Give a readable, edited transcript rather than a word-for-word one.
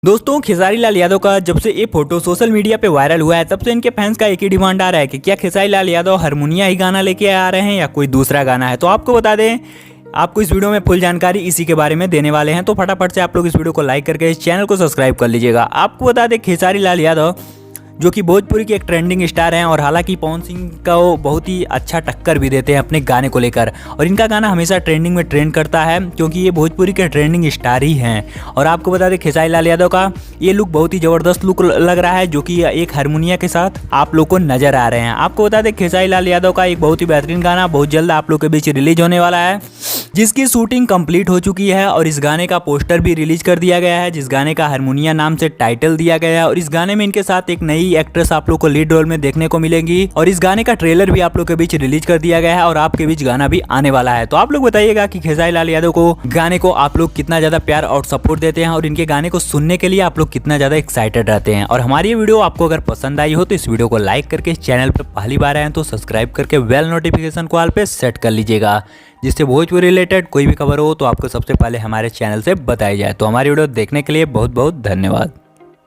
दोस्तों खेसारी लाल यादव का जब से ये फोटो सोशल मीडिया पे वायरल हुआ है तब से इनके फैंस का एक ही डिमांड आ रहा है कि क्या खेसारी लाल यादव हारमोनिया ही गाना लेके आ रहे हैं या कोई दूसरा गाना है। तो आपको बता दें, आपको इस वीडियो में फुल जानकारी इसी के बारे में देने वाले हैं। तो फटाफट से आप लोग इस वीडियो को लाइक करके इस चैनल को सब्सक्राइब कर लीजिएगा। आपको बता दें खेसारी लाल यादव जो कि भोजपुरी के एक ट्रेंडिंग स्टार हैं और हालांकि पवन सिंह का वो बहुत ही अच्छा टक्कर भी देते हैं अपने गाने को लेकर, और इनका गाना हमेशा ट्रेंडिंग में ट्रेंड करता है क्योंकि ये भोजपुरी के ट्रेंडिंग स्टार ही हैं। और आपको बता दें खेसारी लाल यादव का ये लुक बहुत ही ज़बरदस्त लुक लग रहा है, जो कि एक हारमोनिया के साथ आप लोग को नजर आ रहे हैं। आपको बता दें खेसारी लाल यादव का एक बहुत ही बेहतरीन गाना बहुत जल्द आप लोग के बीच रिलीज होने वाला है, जिसकी शूटिंग कंप्लीट हो चुकी है और इस गाने का पोस्टर भी रिलीज कर दिया गया है, जिस गाने का हारमोनिया नाम से टाइटल दिया गया है। और इस गाने में इनके साथ एक नई एक्ट्रेस आप लोग को लीड रोल में देखने को मिलेगी और इस गाने का ट्रेलर भी आप लोग के बीच रिलीज कर दिया गया है और आपके बीच गाना भी आने वाला है। तो आप लोग बताइएगा कि खेसारी लाल यादव को गाने को आप लोग कितना ज्यादा प्यार और सपोर्ट देते हैं और इनके गाने को सुनने के लिए आप लोग कितना ज्यादा एक्साइटेड रहते हैं। और हमारी ये वीडियो आपको अगर पसंद आई हो तो इस वीडियो को लाइक करके इस चैनल पर पहली बार आए हैं तो सब्सक्राइब करके बेल नोटिफिकेशन को ऑल पे सेट कर लीजिएगा, जिससे भोजपुरी रिलेटेड कोई भी खबर हो तो आपको सबसे पहले हमारे चैनल से बताई जाए। तो हमारी वीडियो देखने के लिए बहुत बहुत धन्यवाद।